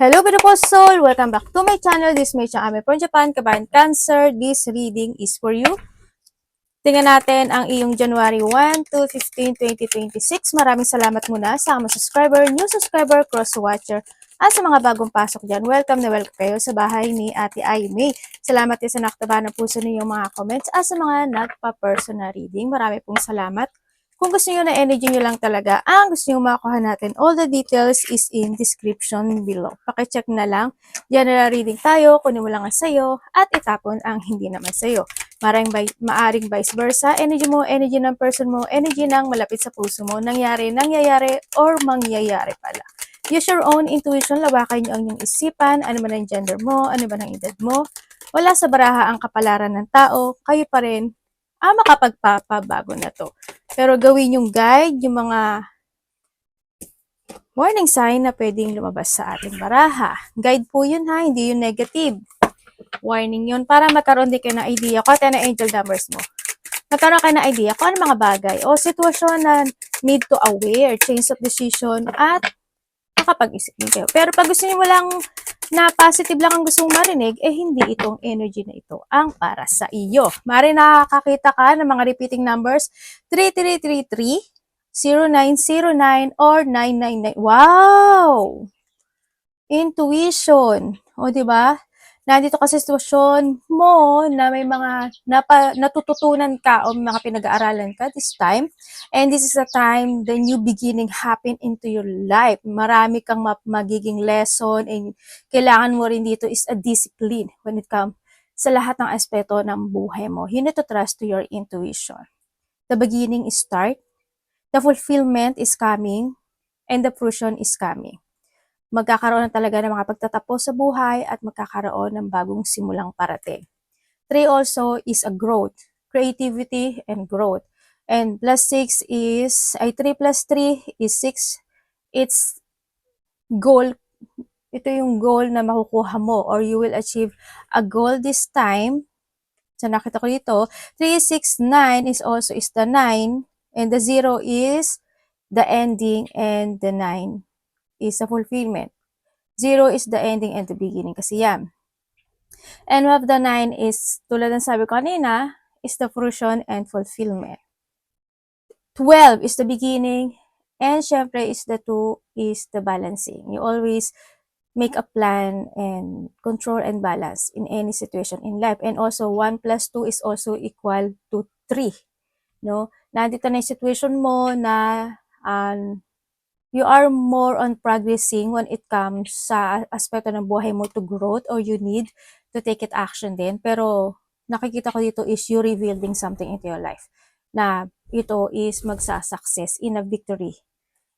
Hello beautiful soul! Welcome back to my channel. This is May Ame from Japan, Kabayan Cancer. This reading is for you. Tingnan natin ang iyong January 1 to 15, 2026. Maraming salamat muna sa mga subscriber, new subscriber, cross-watcher, at sa mga bagong pasok dyan. Welcome na welcome kayo sa bahay ni Ate Aimee. Salamat din sa naktaba ng puso ninyong mga comments at sa mga nagpa-personal reading. Marami pong salamat. Kung gusto niyo na energy niyo lang talaga, ang gusto niyo makuha natin, all the details is in description below. Pakicheck na lang. General reading tayo, kunin mo lang ang sayo, at itapon ang hindi naman sayo. Maaring vice versa, energy mo, energy ng person mo, energy ng malapit sa puso mo, nangyayari, or mangyayari pala. Use your own intuition, lawakan niyo ang inyong isipan, ano man ang gender mo, ano man ang edad mo. Wala sa baraha ang kapalaran ng tao, kayo pa rin makapagpapabago na to. Pero gawin yung guide, yung mga warning sign na pwedeng lumabas sa ating baraha. Guide po yun ha, hindi yun negative. Warning yun para magkaroon din kayo ng idea kung ano angel numbers mo. Magkaroon kayo ng idea kung ano mga bagay o sitwasyon na need to aware, change of decision, at makapag-isip din kayo. Pero pag gusto niyo lang na positive lang ang gusto mong marinig, hindi itong energy na ito ang para sa iyo. Mari nakakakita ka ng mga repeating numbers, 3333, 0909, or 999. Wow! Intuition. O, diba? Nandito ka sa sitwasyon mo na may mga natututunan ka o mga pinag-aaralan ka this time. And this is the time the new beginning happen into your life. Marami kang magiging lesson and kailangan mo rin dito is a discipline when it comes sa lahat ng aspeto ng buhay mo. You need to trust to your intuition. The beginning is start. The fulfillment is coming. And the fruition is coming. Magkakaroon na talaga ng mga pagtatapos sa buhay at magkakaroon ng bagong simulang parating. 3 also is a growth, creativity and growth. And plus 6 is, 3 plus 3 is 6. It's goal. Ito yung goal na makukuha mo or you will achieve a goal this time. So nakita ko dito, 3, 6, 9 is also is the 9 and the 0 is the ending and the 9 is the fulfillment. 0 is the ending and the beginning kasi yan. And of the 9 is, tulad ng sabi ko kanina, is the fruition and fulfillment. 12 is the beginning, and syempre is the 2 is the balancing. You always make a plan and control and balance in any situation in life. And also, 1 plus 2 is also equal to 3. No? Nandito na yung situation mo na you are more on progressing when it comes sa aspeto ng buhay mo to growth or you need to take it action din. Pero nakikita ko dito is you revealing something into your life na ito is magsa-success in a victory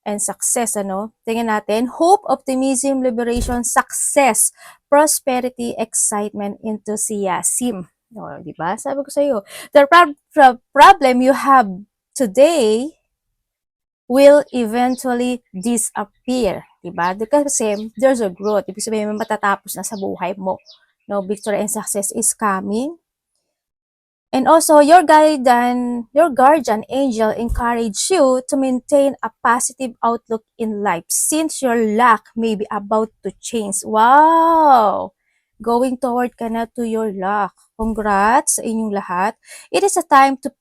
and success, ano? Tingnan natin, hope, optimism, liberation, success, prosperity, excitement, enthusiasm. O, diba? Sabi ko sa iyo, the problem you have today will eventually disappear. Diba? Kasi there's a growth. Ibig sabihin, may matatapos na sa buhay mo. No, victory and success is coming. And also, your guardian angel encourage you to maintain a positive outlook in life since your luck may be about to change. Wow! Going toward ka na to your luck. Congrats sa inyong lahat. It is a time to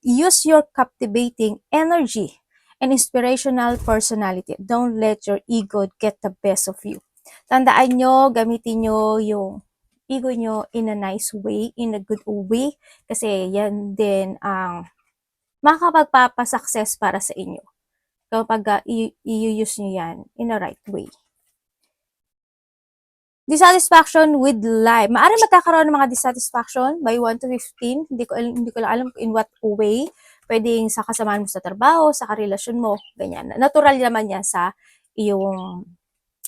use your captivating energy and inspirational personality. Don't let your ego get the best of you. Tandaan nyo, gamitin nyo yung ego nyo in a nice way, in a good way, kasi yan din ang makakapagpapasuccess para sa inyo kapag i-use nyo yan in a right way. Dissatisfaction with life. Maaaring magkakaroon ng mga dissatisfaction by 1 to 15. Hindi ko lang alam in what way. Pwedeng sa kasamaan mo sa trabaho, sa karelasyon mo, ganyan. Natural naman yan sa iyong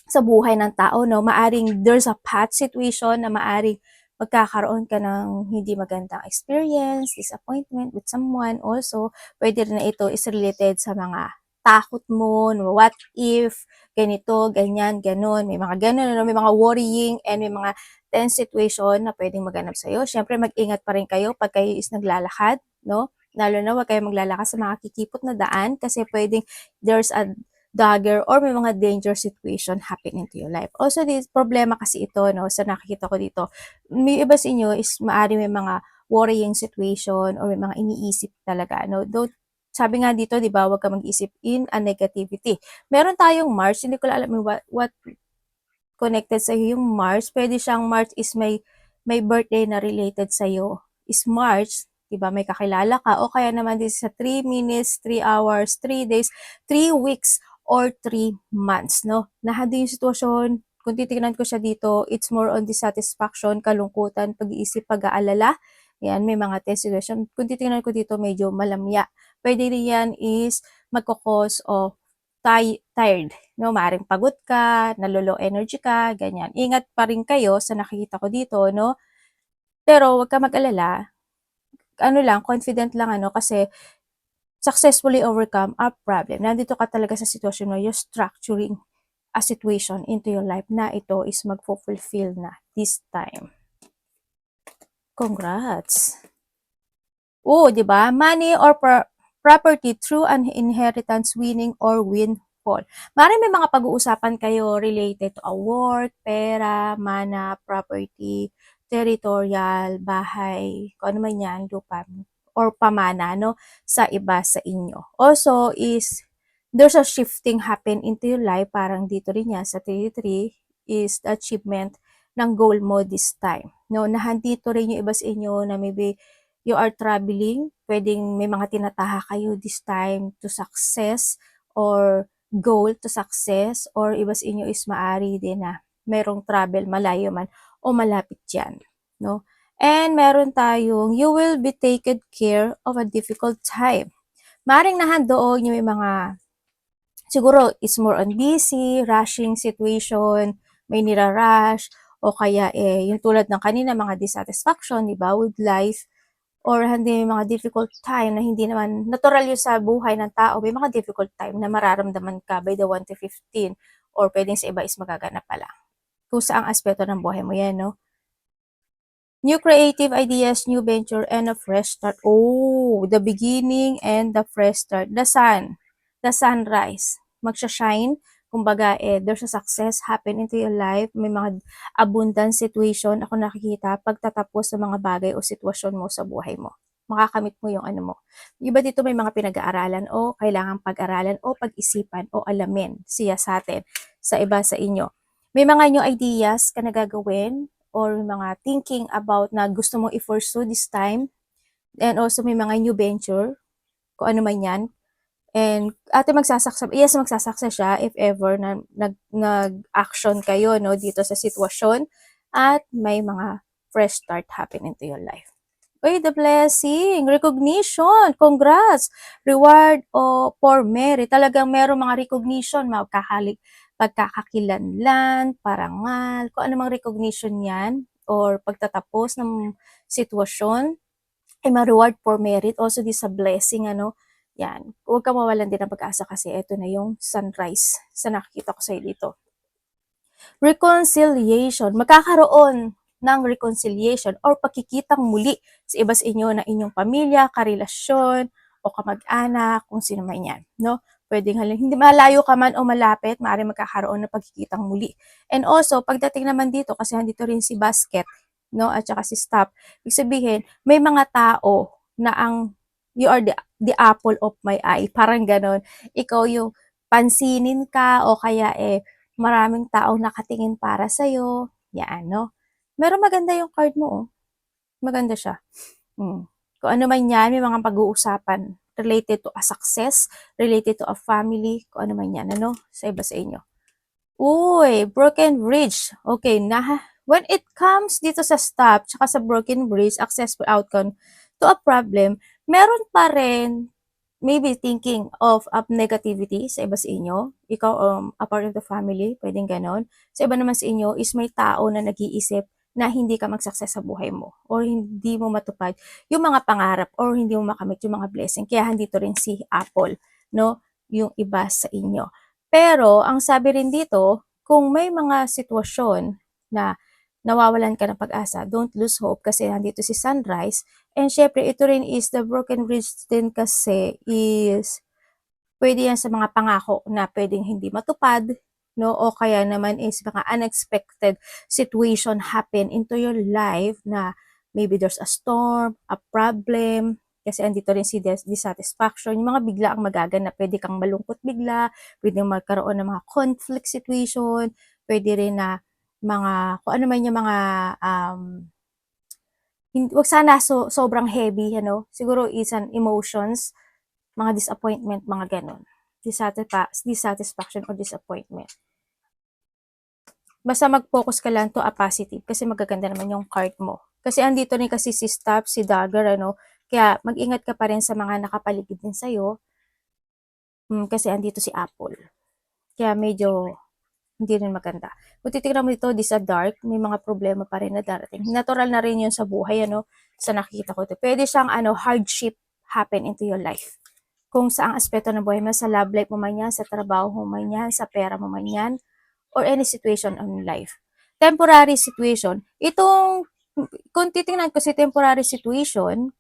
sa buhay ng tao, no? Maaring there's a path situation na maaring magkakaroon ka ng hindi magandang experience, disappointment with someone. Also, pwede rin na ito is related sa mga takot mo, no? What if, ganito, ganyan, ganun. May mga ganun, no? May mga worrying and may mga tense situation na pwedeng maganap sa'yo. Siyempre, mag-ingat pa rin kayo pag kayo is naglalakad, no? Lalo na huwag kayo maglalakad sa mga kikipot na daan kasi pwedeng there's a dagger or may mga danger situation happen into your life. Also, this problema kasi ito, no, sa nakikita ko dito. May iba sa inyo is maari may mga worrying situation or may mga iniisip talaga, no. Don't sabi nga dito, 'di ba, huwag ka mag-isip in a negativity. Meron tayong Mars, hindi ko alam what connected sa yung Mars. Pwede siyang Mars is may birthday na related sa iyo. Is March, 'di ba? May kakilala ka o kaya naman din sa 3 minutes, 3 hours, 3 days, 3 weeks or 3 months, no? Nahado yung sitwasyon. Kung titingnan ko siya dito, it's more on dissatisfaction, kalungkutan, pag-iisip, pag-aalala. Yan, may mga test situation. Kung titingnan ko dito, medyo malamya. Pwede rin yan is magkakos o tired, no? Maaring pagod ka, nalo-low energy ka, ganyan. Ingat pa rin kayo sa nakikita ko dito, no? Pero wag ka mag-alala. Ano lang, confident lang ano kasi successfully overcome a problem. Nandito ka talaga sa sitwasyon mo, you're structuring a situation into your life na ito is magfo-fulfill na this time. Congrats! Oo, di ba? Money or property through an inheritance, winning or windfall. Maaaring may mga pag-uusapan kayo related to a work, pera, mana, property, territorial, bahay, kung ano man yan, lupa, or pamana, no, sa iba sa inyo. Also is, there's a shifting happen into your life, parang dito rin yan sa 33, is the achievement ng goal mo this time. No, nahandito rin yung iba sa inyo na maybe you are traveling, pwedeng may mga tinataha kayo this time to success or goal to success or iba sa inyo is maari din na merong travel malayo man o malapit yan, no? And meron tayong you will be taken care of a difficult time. Maring nahandoon yung mga siguro is more on busy, rushing situation, may nira-rush, o kaya yung tulad ng kanina mga dissatisfaction, di ba, with life, or hindi may mga difficult time na hindi naman natural yun sa buhay ng tao, may mga difficult time na mararamdaman ka by the 1 to 15 or pwedeng sa iba is magaganap pa lang. Kung saang aspeto ng buhay mo yan, no? New creative ideas, new venture, and a fresh start. Oh, the beginning and the fresh start. The sun, the sunrise. Magsha-shine. Kumbaga, there's a success happen into your life. May mga abundant situation ako nakikita pagtatapos ng mga bagay o sitwasyon mo sa buhay mo. Makakamit mo yung ano mo. Iba dito may mga pinag-aaralan o kailangang pag-aralan o pag-isipan o alamin siya sa atin, sa iba sa inyo. May mga new ideas ka na gagawin or mga thinking about na gusto mong i-pursue this time. And also may mga new venture, kung ano man yan. And magsasaksa siya if ever na nag-action kayo no dito sa sitwasyon at may mga fresh start happen into your life. Uy, the blessing, recognition, congrats, reward o for merit. Talagang merong mga recognition, pagkakakilanlan, parangal, kung ano mang recognition yan, or pagtatapos ng sitwasyon, ay ma-reward for merit. Also, this a blessing, ano, yan. Huwag ka mawalan din ng pag-asa kasi ito na yung sunrise sa nakikita ko sa'yo dito. Reconciliation, magkakaroon ng reconciliation or pagkikitang muli sa iba sa inyo na inyong pamilya, karelasyon, o kamag-anak, kung sino man yan, no? Pwedeng hindi malayo ka man o malapit, maaaring magkakaroon ng pagkikitang muli. And also, pagdating naman dito, kasi nandito rin si basket, no, at saka si stop, ibig sabihin, may mga tao na you are the apple of my eye, parang ganon. Ikaw yung pansinin ka o kaya maraming taong nakatingin para sa'yo. Yan, no? Meron maganda yung card mo, oh. Maganda siya. Kung ano man yan, may mga pag-uusapan related to a success, related to a family, kung ano man yan, ano? Sa iba sa inyo. Uy, broken bridge. Okay, when it comes dito sa stop, tsaka sa broken bridge, successful outcome to a problem, meron pa rin maybe thinking of negativity sa iba sa inyo. Ikaw, a part of the family, pwedeng ganon. Sa iba naman sa inyo is may tao na nag-iisip na hindi ka mag-success sa buhay mo or hindi mo matupad yung mga pangarap or hindi mo makamit yung mga blessing. Kaya handito rin si Apple, no? Yung iba sa inyo. Pero, ang sabi rin dito, kung may mga sitwasyon na nawawalan ka ng pag-asa, don't lose hope kasi nandito si Sunrise. And syempre, ito rin is the broken bridge din kasi is Pwede yan sa mga pangako na pwedeng hindi matupad, no? O kaya naman is mga unexpected situation happen into your life na maybe there's a storm, a problem, kasi andito rin si dissatisfaction, yung mga bigla ang magaganap, pwede kang malungkot bigla, pwede magkaroon ng mga conflict situation, pwede rin na mga, kung ano man yung mga, wag sana sobrang heavy, siguro is an emotions, mga disappointment, mga ganon. Dissatisfaction or disappointment. Basta mag-focus ka lang to a positive kasi magaganda naman yung card mo. Kasi andito rin kasi si Staff, si Dagger, kaya mag-ingat ka pa rin sa mga nakapaligid din sa'yo. Kasi andito si Apple. Kaya medyo hindi rin maganda. Kung titignan mo dito, di sa dark, may mga problema pa rin na darating. Natural na rin yun sa buhay, sa nakikita ko ito. Pwede siyang, hardship happen into your life. Kung saang aspeto ng buhay mo, sa love life mo man yan, sa trabaho mo man yan, sa pera mo man yan, or any situation in life. Temporary situation, kung titingnan ko si temporary situation,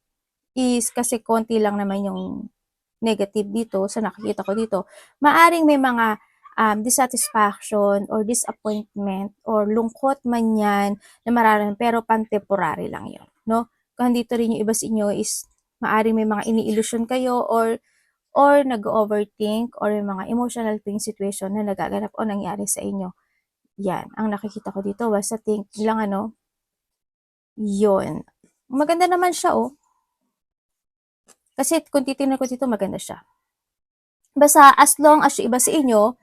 is kasi konti lang naman yung negative dito, sa nakikita ko dito, maaring may mga dissatisfaction or disappointment or lungkot man yan na mararamdaman pero pan-temporary lang yun, no? Kung dito rin yung iba sa inyo is maaring may mga ini-illusion kayo or nag-overthink or yung mga emotional pain situation na nagaganap o nangyari sa inyo. Yan, ang nakikita ko dito, basta think lang yun. Maganda naman siya, Kasi kung titingnan ko dito, maganda siya. Basta as long as yung iba sa inyo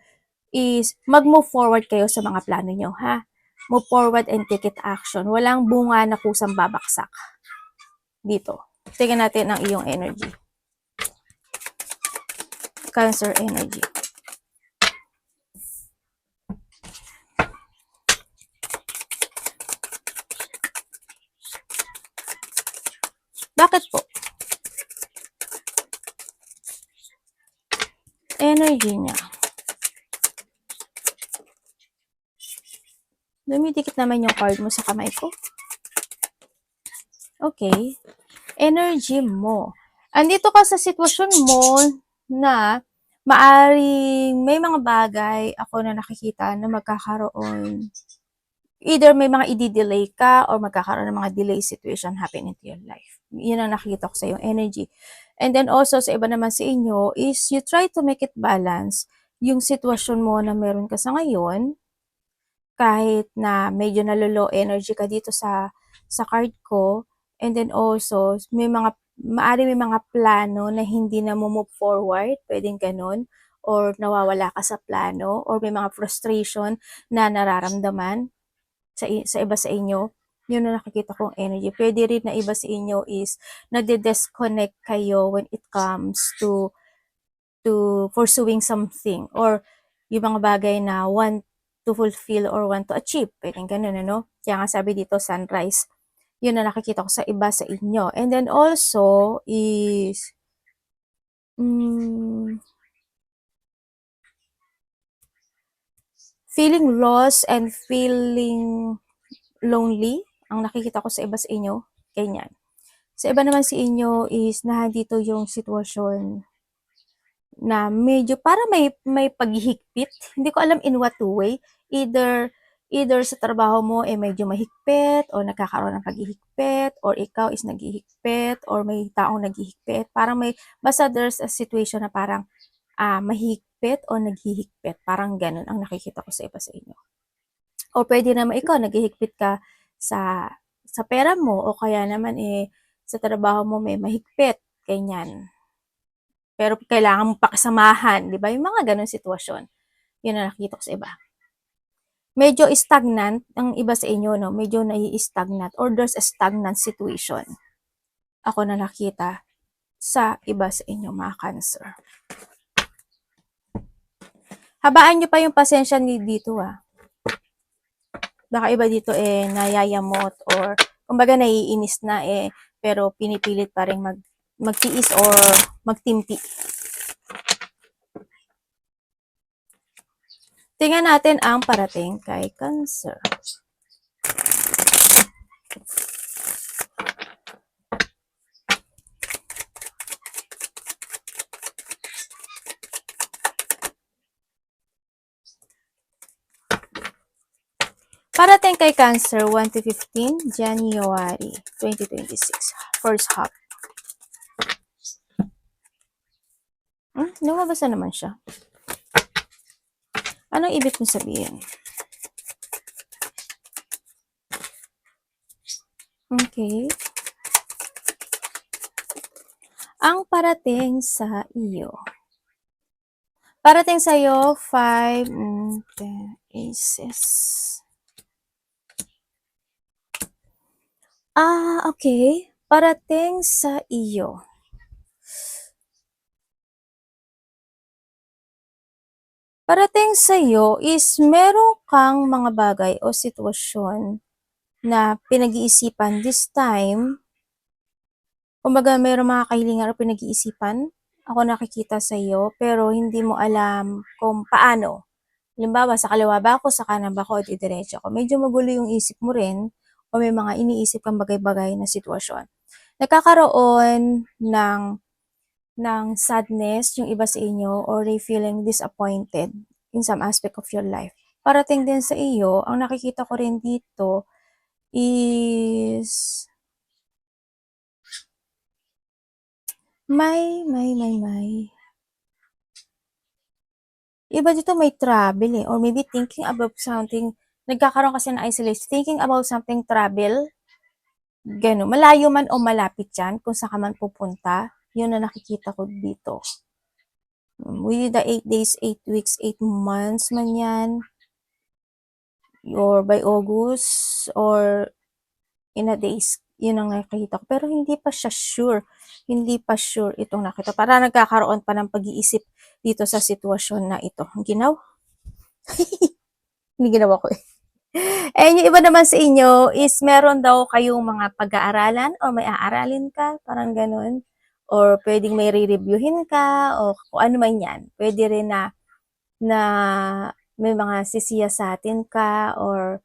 is mag-move forward kayo sa mga plano nyo, ha? Move forward and take it action. Walang bunga na kusang babaksak. Dito. Tingnan natin ang iyong energy. Cancer energy. Bakit po? Energy niya. Dumidikit naman yung card mo sa kamay ko. Okay. Energy mo. Andito ka sa sitwasyon mo na maaring may mga bagay ako na nakikita na magkakaroon. Either may mga i-delay ka or magkakaroon ng mga delay situation happen into your life. Yun ang nakikita ko sa yung energy. And then also sa iba naman sa inyo is you try to make it balance yung sitwasyon mo na meron ka sa ngayon kahit na medyo nalolo energy ka dito sa card ko. And then also maaari may mga plano na hindi na move forward, pwedeng ganun, or nawawala ka sa plano, or may mga frustration na nararamdaman sa iba sa inyo. Yun na nakikita kong energy. Pwede rin na iba sa inyo is nagde-disconnect kayo when it comes to pursuing something or yung mga bagay na want to fulfill or want to achieve. Pwedeng ganun, Kaya nga sabi dito, sunrise. Yun na nakikita ko sa iba sa inyo. And then also is feeling lost and feeling lonely. Ang nakikita ko sa iba sa inyo, ganyan. Sa iba naman sa inyo is nandito yung sitwasyon na medyo para may paghihigpit. Hindi ko alam in what way. Either sa trabaho mo medyo mahigpit o nagkakaroon ng paghihigpit or ikaw is naghihigpit or may taong naghihigpit. Parang basta there's a situation na parang mahigpit o naghihigpit. Parang ganun ang nakikita ko sa iba sa inyo. O pwede naman ikaw naghihigpit ka sa pera mo o kaya naman sa trabaho mo may mahigpit, ganyan. Pero kailangan mo pakisamahan, di ba? Yung mga ganun sitwasyon. Yun ang nakikita ko sa iba. Medyo stagnant ang iba sa inyo, no? Medyo nai-stagnant or there's a stagnant situation. Ako na nakita sa iba sa inyo, mga Cancer. Habaan nyo pa yung pasensya dito, Baka iba dito nayayamot or kumbaga naiinis na pero pinipilit pa rin magtiis or magtimpi. Tingnan natin ang parating kay Cancer. Parating kay Cancer, 1 to 15, January 2026. First half. Lumabas na naman siya. Anong ibig mo sabihin? Okay. Ang parating sa iyo. Parating sa iyo, 5, 10 aces. Okay. Parating sa iyo. Parating sa iyo is meron kang mga bagay o sitwasyon na pinag-iisipan this time. Kumbaga, meron mga kahilingan o pinag-iisipan ako nakikita sa iyo, pero hindi mo alam kung paano. Halimbawa, sa kaliwa ba ako, sa kanan ba ako, o didiretso ako. Medyo magulo yung isip mo rin o may mga iniisip kang bagay-bagay na sitwasyon. Nagkakaroon ng sadness yung iba sa inyo or they feeling disappointed in some aspect of your life. Parating din sa iyo, ang nakikita ko rin dito is may iba dito may travel or maybe thinking about something. Nagkakaroon kasi ng isolation, thinking about something travel. Gano'n. Malayo man o malapit yan, kung saan ka man pupunta, yun na nakikita ko dito. Within the 8 days, 8 weeks, 8 months man yan, or by August, or in a days, yun ang nakikita ko. Pero hindi pa siya sure. Hindi pa sure itong nakita. Para nagkakaroon pa ng pag-iisip dito sa sitwasyon na ito. Ginaw? Hindi ginawa ko eh. And yung iba naman sa inyo is meron daw kayong mga pag-aaralan o may aaralin ka, parang ganun. Or pwedeng may re-reviewin ka o kung ano man yan. Pwede rin na may mga sisiyasatin ka or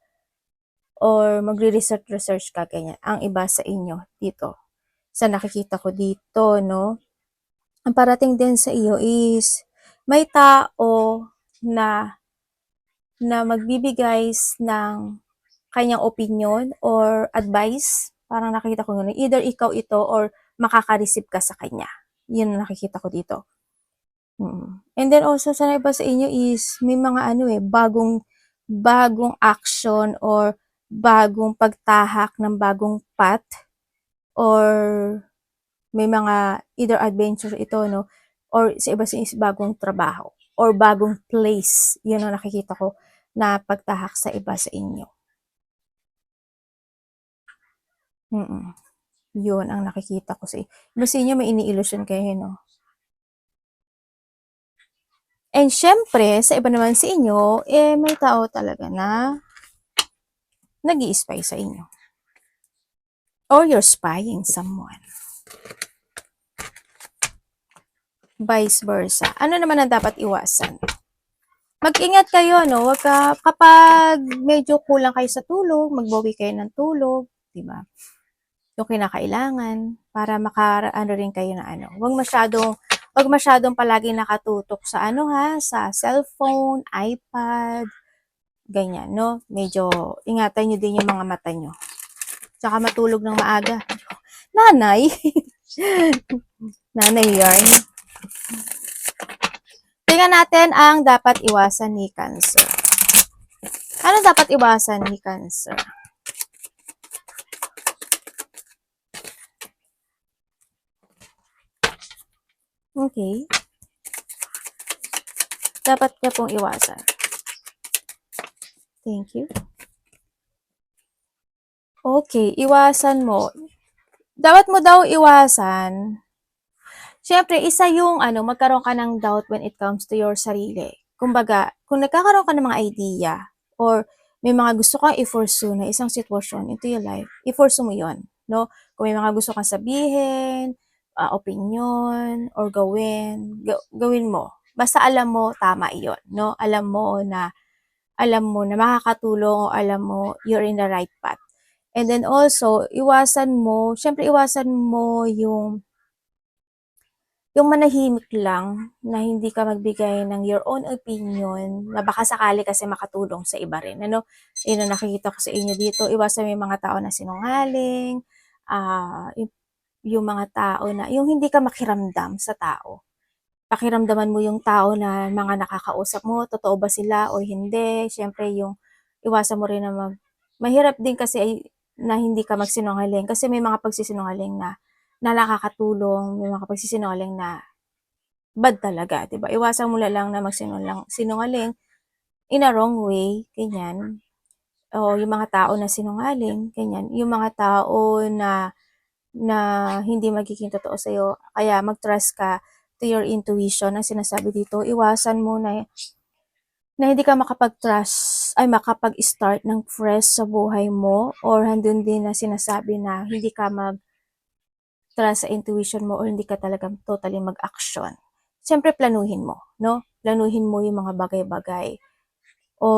magre-research ka, ganyan. Ang iba sa inyo dito. Sa nakikita ko dito, no? Ang parating din sa iyo is may tao na magbibigay ng kanyang opinion or advice. Parang nakikita ko gano'n. Either ikaw ito or makaka-receive ka sa kanya. Yun ang nakikita ko dito. And then also, sa iba sa inyo is may mga bagong action or bagong pagtahak ng bagong path or may mga either adventure ito, no? Or sa iba sa inyo is bagong trabaho or bagong place. Yun ang nakikita ko na pagtahak sa iba sa inyo. Yun ang nakikita ko sa inyo. Iba sa inyo may ini-illusion kayo, no? And syempre, sa iba naman sa inyo, may tao talaga na nag-i-spy sa inyo. Or you're spying someone. Vice versa. Ano naman ang dapat iwasan? Mag-ingat kayo, no? Wag ka, kapag medyo kulang kayo sa tulog, magbawi kayo ng tulog, di ba? Yung kinakailangan para makaano rin kayo na ano. Wag masyadong palagi nakatutok sa sa cellphone, iPad, ganyan, no? Medyo ingatan nyo din yung mga mata nyo. Tsaka matulog ng maaga. Nanay! Nanay yarn. Tingnan natin ang dapat iwasan ni Cancer. Ano dapat iwasan ni Cancer? Okay. Dapat ka pong iwasan. Thank you. Okay, iwasan mo. Dapat mo daw iwasan. Siyempre, isa yung magkaroon ka ng doubt when it comes to your sarili. Kumbaga, kung nagkakaroon ka ng mga idea or may mga gusto kang i-pursue na isang sitwasyon into your life, i-pursue mo yon, no? Kung may mga gusto kang sabihin, opinion, or gawin mo. Basta alam mo, tama iyon, no? Alam mo na makakatulong o alam mo you're in the right path. And then also, iwasan mo yung yung manahimik lang na hindi ka magbigay ng your own opinion na baka sakali kasi makatulong sa iba rin, ano. Yun ang nakikita ko sa inyo dito, iwasan mo yung mga tao na sinungaling, yung mga tao na yung hindi ka makiramdam sa tao. Pakiramdaman mo yung tao na mga nakakausap mo, totoo ba sila o hindi. Siyempre yung iwasan mo rin na mahirap din kasi ay na hindi ka magsinungaling kasi may mga pagsisinungaling na nakakatulong, may mga pagsisinungaling na bad talaga, 'di ba? Iwasan mo na lang na sinungaling in a wrong way, ganyan. O yung mga tao na sinungaling, ganyan. Yung mga tao na na hindi magiging totoo sa'yo, kaya mag-trust ka to your intuition ang sinasabi dito. Iwasan mo na hindi ka makapag-trust ay makapag-start ng fresh sa buhay mo or handun din na sinasabi na hindi ka mag-trust sa intuition mo or hindi ka talagang totally mag-action. Siyempre planuhin mo, no? Planuhin mo yung mga bagay-bagay o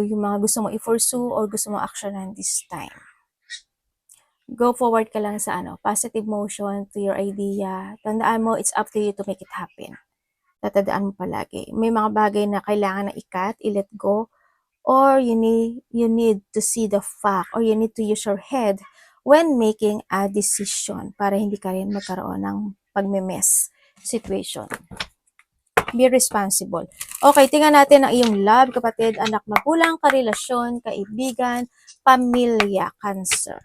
yung mga gusto mo i-pursue or gusto mo actionan this time. Go forward ka lang sa positive motion to your idea. Tandaan mo, it's up to you to make it happen. Tatandaan mo palagi. May mga bagay na kailangan na i-cut, i-let go, or you need to see the fact or you need to use your head when making a decision para hindi ka rin magkaroon ng pagme-mess situation. Be responsible. Okay, tingnan natin ang iyong love, kapatid, anak, magulang, karelasyon, kaibigan, pamilya, Cancer.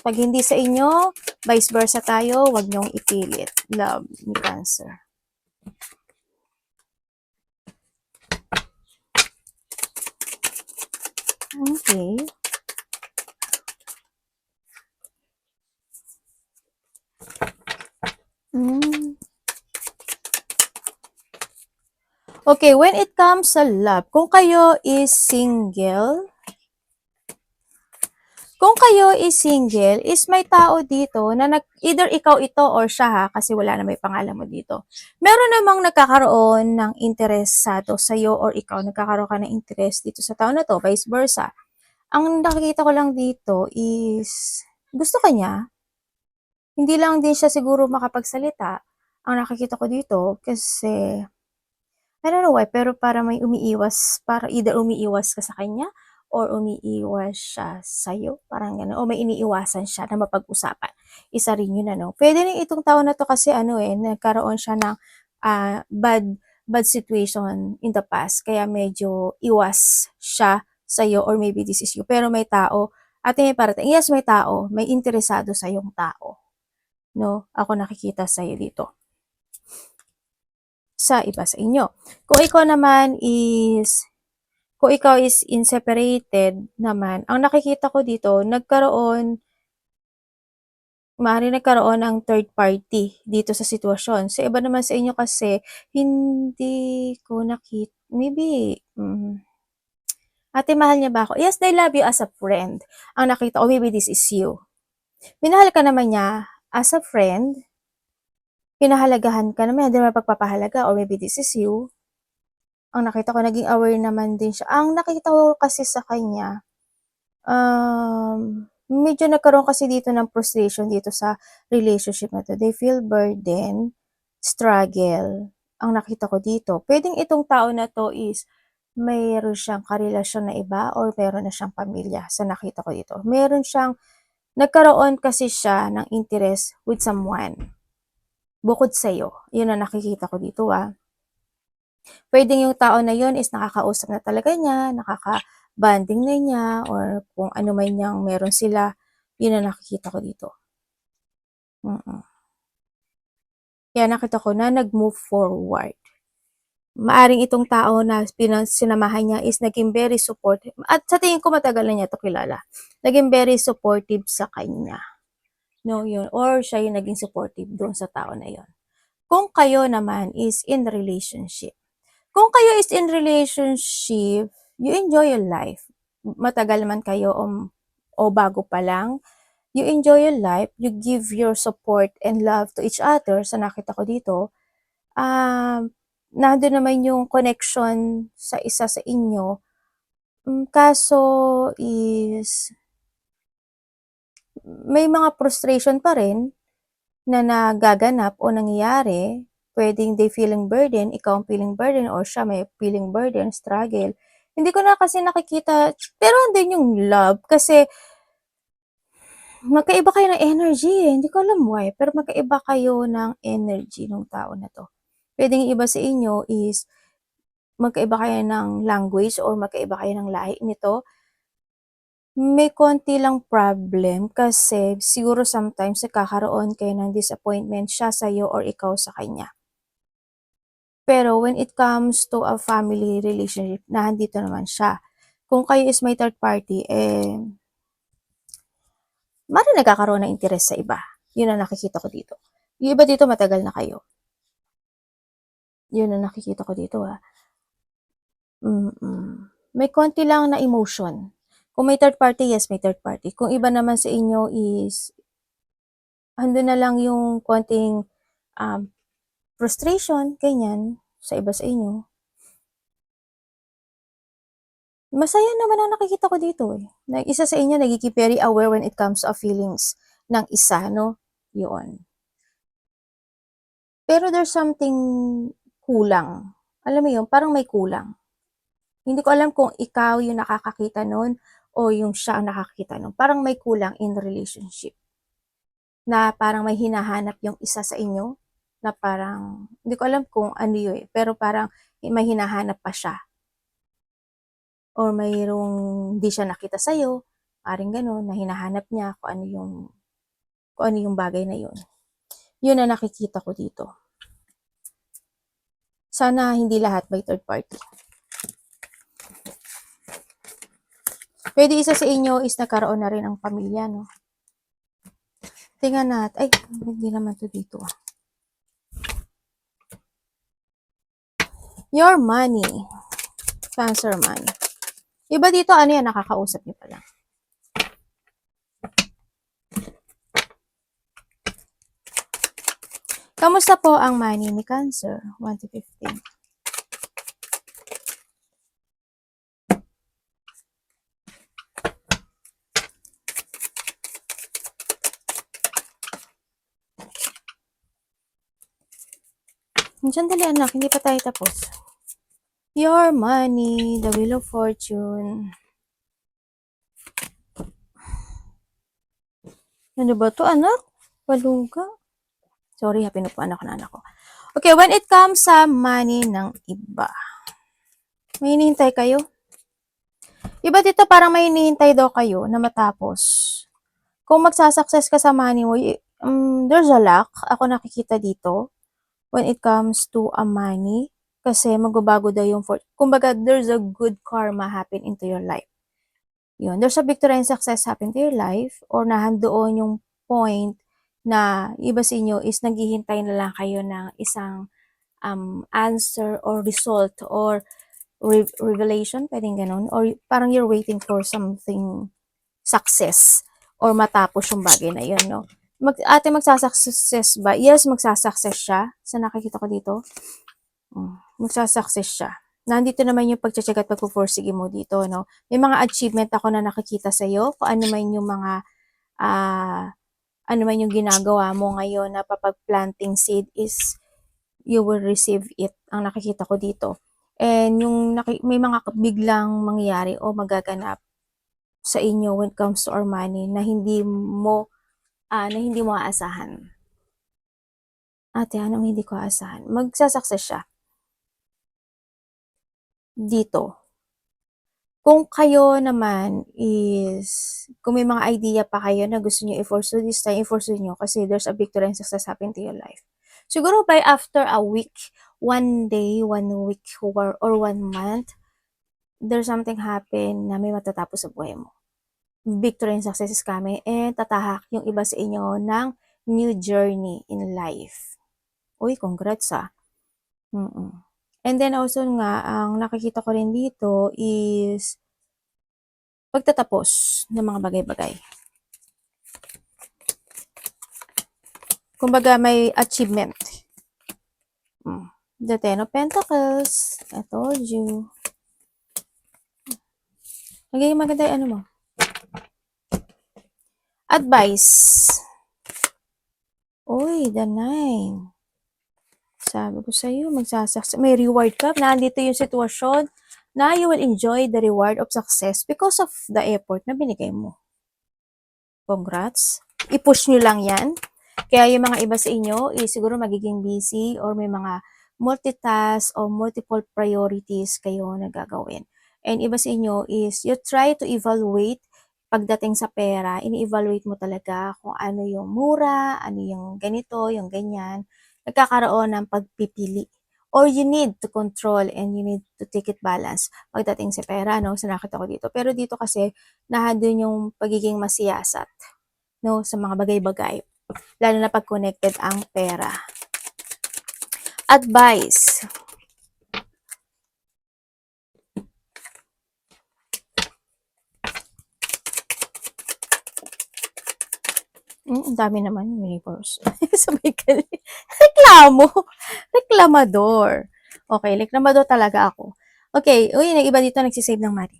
Pag hindi sa inyo, vice versa tayo, huwag niyong ipilit. Love ni Cancer. Okay. Okay, when it comes sa love, kung kayo is single, is may tao dito na either ikaw ito or siya ha, kasi wala na may pangalan mo dito. Meron namang nagkakaroon ng interesado sa'yo or ikaw nagkakaroon ka ng interest dito sa tao na to, vice versa. Ang nakikita ko lang dito is gusto ka niya. Hindi lang din siya siguro makapagsalita. Ang nakikita ko dito kasi I don't know why, pero para may umiiwas, para either umiiwas ka sa kanya or umiiwas siya sa'yo, parang gano'n, o may iniiwasan siya na mapag-usapan. Isa rin yun, Pwede rin itong tao na to kasi nagkaroon siya ng bad situation in the past, kaya medyo iwas siya sa'yo or maybe this is you. Pero may tao, may parating, yes, may tao, may interesado sa yung tao. No? Ako nakikita sa'yo dito sa iba sa inyo. Kung ikaw is inseparated naman, ang nakikita ko dito, maaaring nagkaroon ng third party dito sa sitwasyon. Sa iba naman sa inyo kasi, hindi ko nakita, maybe, ate, mahal niya ba ako? Yes, I love you as a friend. Ang nakita ko, maybe this is you. Minahal ka naman niya as a friend, pinahalagahan ka naman, hindi naman pagpapahalaga, or maybe this is you. Ang nakita ko, naging aware naman din siya. Ang nakita ko kasi sa kanya, medyo nagkaroon kasi dito ng frustration dito sa relationship na to. They feel burden, struggle. Ang nakita ko dito, pwedeng itong tao na to is mayroon siyang karelasyon na iba or meron na siyang pamilya sa nakita ko dito. Nagkaroon kasi siya ng interest with someone. Bukod sa'yo. Yun ang nakikita ko dito Pwedeng yung tao na yun is nakakausap na talaga niya, nakaka-bonding na niya, or kung ano man niyang meron sila, yun ang nakikita ko dito. Kaya nakita ko na nag-move forward. Maaring itong tao na sinamahan niya is naging very supportive. At sa tingin ko matagal na niya to kilala. Naging very supportive sa kanya. No, yun. Or siya yung naging supportive doon sa tao na yun. Kung kayo naman is in relationship, you enjoy your life. Matagal man kayo o bago pa lang, you enjoy your life, you give your support and love to each other. Sa nakita ko dito, nandun naman yung connection sa isa sa inyo. Kaso is, may mga frustration pa rin na nagaganap o nangyayari, pwedeng they feeling burden, ikaw ang feeling burden, or siya may feeling burden, struggle. Hindi ko na kasi nakikita, pero andun yung love, kasi magkaiba kayo ng energy eh. Hindi ko alam why, pero magkaiba kayo ng energy ng tao na to. Pwedeng iba sa inyo is magkaiba kayo ng language or magkaiba kayo ng lahi nito. May konti lang problem kasi siguro sometimes nagkakaroon kayo ng disappointment, siya sa'yo or ikaw sa kanya. Pero when it comes to a family relationship, nandito naman siya. Kung kayo is may third party, mara nagkakaroon ng interes sa iba. Yun ang nakikita ko dito. Yung iba dito matagal na kayo. Yun ang nakikita ko dito May konti lang na emotion. Kung may third party, yes, may third party. Kung iba naman sa inyo is, andun na lang yung konting frustration, ganyan, sa iba sa inyo. Masaya naman ang nakikita ko dito eh. Isa sa inyo nagiging very aware when it comes to feelings ng isa, no? Yun. Pero there's something kulang. Alam mo yun, parang may kulang. Hindi ko alam kung ikaw yung nakakakita nun o yung siya ang nakakakita nun. Parang may kulang in relationship. Na parang may hinahanap yung isa sa inyo. Na parang, hindi ko alam kung ano yun eh. Pero parang may hinahanap pa siya. Or mayroong di siya nakita sa'yo. Parang gano'n, na hinahanap niya kung ano yung bagay na yun. Yun ang nakikita ko dito. Sana hindi lahat by third party. Pwede isa sa inyo is nagkaroon na rin ang pamilya, no? Tingnan natin. Ay, hindi naman to dito. Your money. Cancer money. Iba dito, ano yan, nakakausap niyo pala. Kamusta po ang money ni Cancer? 1 to 15. Sandali anak, hindi pa tayo tapos. Your money, the wheel of fortune. Ano ba to anak? Paluga. Sorry, pinupuan ako na anak ko. Okay, when it comes sa money ng iba. May hinihintay kayo? Iba dito parang may hinihintay daw kayo na matapos. Kung magsasucess ka sa money mo, there's a luck. Ako nakikita dito. When it comes to a money, kasi magbabago daw yung kumbaga there's a good karma happen into your life. Yun, there's a victory and success happen to your life, or nahandoon yung point na iba sa inyo is naghihintay na lang kayo ng isang answer or result or revelation, pwedeng ganun, or parang you're waiting for something success or matapos yung bagay na yun, no? Ate, magsasucess ba? Yes, magsasucess siya. Sa nakikita ko dito, magsasucess siya. Nandito naman yung pagche-check at pagpupursige mo dito, no? May mga achievement ako na nakikita sa iyo, kung ano man yung mga ano man yung ginagawa mo ngayon na papag-planting seed is you will receive it. Ang nakikita ko dito. And yung may mga biglang mangyayari o magaganap sa inyo when it comes to our money na hindi mo aasahan. Ate, anong hindi ko aasahan? Magsasucess siya. Dito. Kung kayo naman is, kung may mga idea pa kayo na gusto nyo i-pursue this time, i-pursue nyo kasi there's a victory and success happen to your life. Siguro by after a week, 1 day, 1 week, or 1 month, there's something happen na may matatapos sa buhay mo. Victory and success is coming, and tatahak yung iba sa inyo ng new journey in life. Uy, congrats And then also nga, ang nakikita ko rin dito is pagtatapos ng mga bagay-bagay. Kumbaga may achievement. The Ten of Pentacles. I told you. Magiging maganda yung ano mo. Advice. Uy, the 9. Sabi ko sa'yo, may reward ka. Nandito yung sitwasyon na you will enjoy the reward of success because of the effort na binigay mo. Congrats. I-push nyo lang yan. Kaya yung mga iba sa inyo, siguro magiging busy or may mga multitask o multiple priorities kayo na gagawin. And iba sa inyo is you try to evaluate pagdating sa pera, ini-evaluate mo talaga kung ano yung mura, ano yung ganito, yung ganyan. Nagkakaroon ng pagpipili. Or you need to control and you need to take it balance pagdating sa pera, no? So nakita ko dito. Pero dito kasi, nahadun yung pagiging masiyasat, no? Sa mga bagay-bagay. Lalo na pag connected ang pera. Advice. Ang dami naman neighbors. Sabay ka. Reklamo. Reklamador. Okay, reklamador talaga ako. Okay, uy, nag-iba dito nagsisave ng money.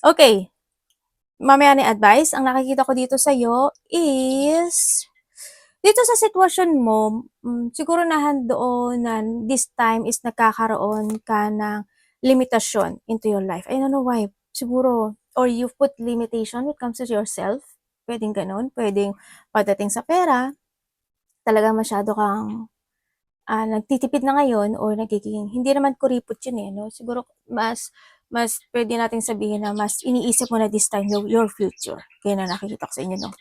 Okay. Mamaya na advice. Ang nakikita ko dito sa'yo is dito sa sitwasyon mo, siguro doon na this time is nagkakaroon ka ng limitasyon into your life. I don't know why. Siguro, or you put limitation when it comes to yourself. Pwedeng ganun. Pwedeng pagdating sa pera, talaga masyado kang nagtitipid na ngayon or nagiging, hindi naman kuripot yun eh, no? Siguro mas pwede nating sabihin na mas iniisip mo na this time your future. Kaya na nakikita ko sa inyo, no?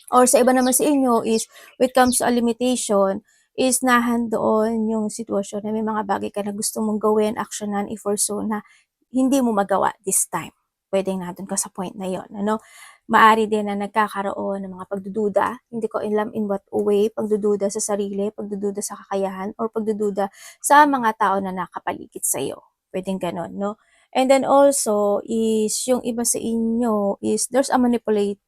Or sa iba naman sa inyo is, when it comes to a limitation, is doon yung sitwasyon na may mga bagay ka na gusto mong gawin, actionan, i-pursue na hindi mo magawa this time. Pwedeng nandun ka sa point na yon, ano? Maari din na nagkakaroon ng mga pagdududa, hindi ko alam in what way, pagdududa sa sarili, pagdududa sa kakayahan, or pagdududa sa mga tao na nakapaligid sa'yo. Pwedeng ganon, no? And then also is yung iba sa inyo is there's a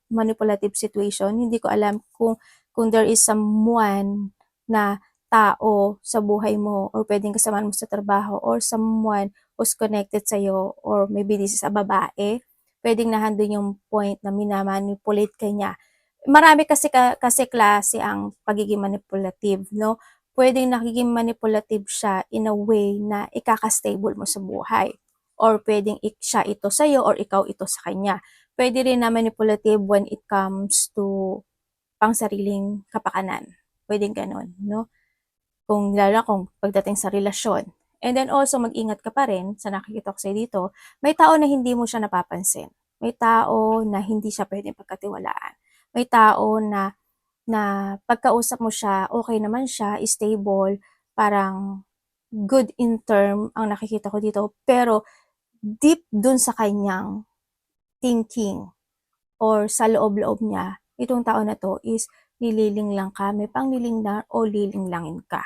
manipulative situation. Hindi ko alam kung there is someone na tao sa buhay mo or pwedeng kasama mo sa trabaho or someone who's connected sa iyo or maybe this is a babae. Pwedeng nahandun yung point na minamanipulate ka niya. Marami kasi klase ang pagiging manipulative, no? Pwedeng nagiging manipulative siya in a way na ikaka-stable mo sa buhay. Or pwedeng siya ito sa'yo or ikaw ito sa kanya. Pwede rin na manipulative when it comes to pang sariling kapakanan. Pwedeng ganun, no? Kung pagdating sa relasyon. And then also, mag-ingat ka pa rin, sa nakikita ko sa'yo dito, may tao na hindi mo siya napapansin. May tao na hindi siya pwedeng pagkatiwalaan. May tao na pagkausap mo siya, okay naman siya, stable, parang good in term ang nakikita ko dito. Pero deep dun sa kanyang thinking or sa loob-loob niya, itong tao na to is nililing lang ka, may pangliling na o lilinglangin ka.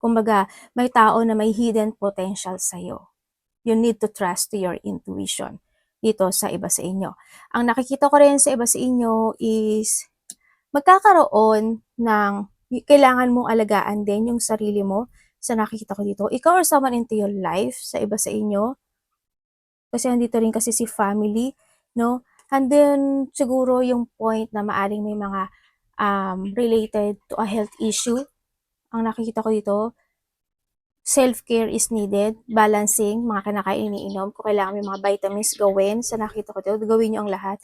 Kumbaga, may tao na may hidden potential sa'yo. You need to trust to your intuition dito sa iba sa inyo. Ang nakikita ko rin sa iba sa inyo is magkakaroon ng kailangan mong alagaan din yung sarili mo sa nakikita ko dito. Ikaw or someone into your life sa iba sa inyo. Kasi andito rin kasi si family, no? Andun siguro yung point na maaring may mga related to a health issue. Ang nakikita ko dito, self-care is needed, balancing, mga kinakain, iniinom. Kung kailangan may mga vitamins, gawin. Sa nakita ko dito, gawin nyo ang lahat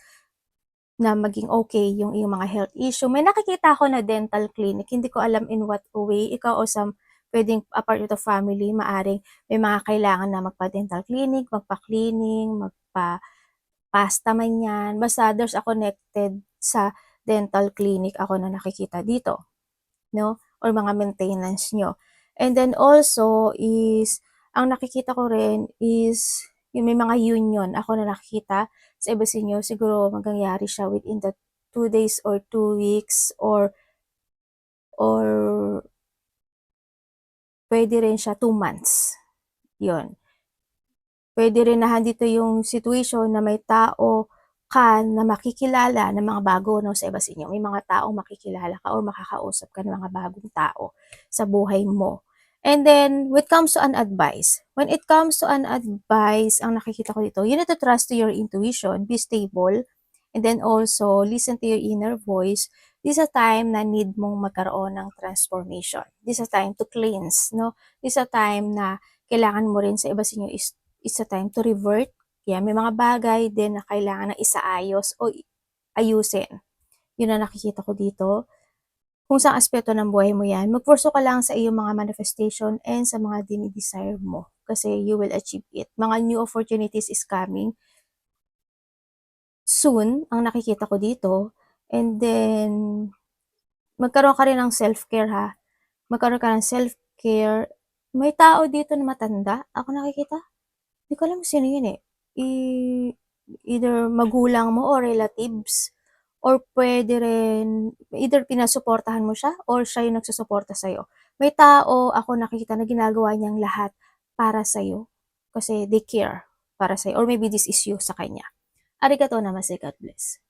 na maging okay yung iyong mga health issue. May nakikita ako na dental clinic. Hindi ko alam in what way. Ikaw o pwedeng a part of the family, maaring may mga kailangan na magpa-dental clinic, magpa-cleaning, magpa-pasta man yan. Basta there's a connected sa dental clinic ako na nakikita dito, no? Or mga maintenance nyo. And then also is, ang nakikita ko rin is, yung may mga union ako na nakikita sa iba sa inyo, siguro mangyayari siya within the 2 days or 2 weeks or pwede rin siya 2 months. Yun. Pwede rin na dito yung situation na may tao ka na makikilala ng mga bago, no, sa iba sa inyo. May mga taong makikilala ka or makakausap ka ng mga bagong tao sa buhay mo. And then, when it comes to an advice, ang nakikita ko dito, you need to trust to your intuition, be stable, And then also, listen to your inner voice. This is a time na need mong magkaroon ng transformation. This is a time to cleanse, no? This is a time na kailangan mo rin sa iba sa inyo is a time to revert. Kaya may mga bagay din na kailangan na isaayos o ayusin. Yun ang nakikita ko dito. Kung sa aspeto ng buhay mo yan, mag-pursue ka lang sa iyong mga manifestation and sa mga dinidesire mo. Kasi you will achieve it. Mga new opportunities is coming soon, ang nakikita ko dito. And then, magkaroon ka rin ng self-care ha. Magkaroon ka ng self-care. May tao dito na matanda. Ako nakikita. Hindi ko alam sino yun eh. Either magulang mo or relatives. Or pwede rin, either pinasuportahan mo siya or siya yung nagsusuporta sa'yo. May tao ako nakikita na ginagawa niyang lahat para sa'yo. Kasi they care para sa'yo. Or maybe this is you sa kanya. Arigato namaste, God bless.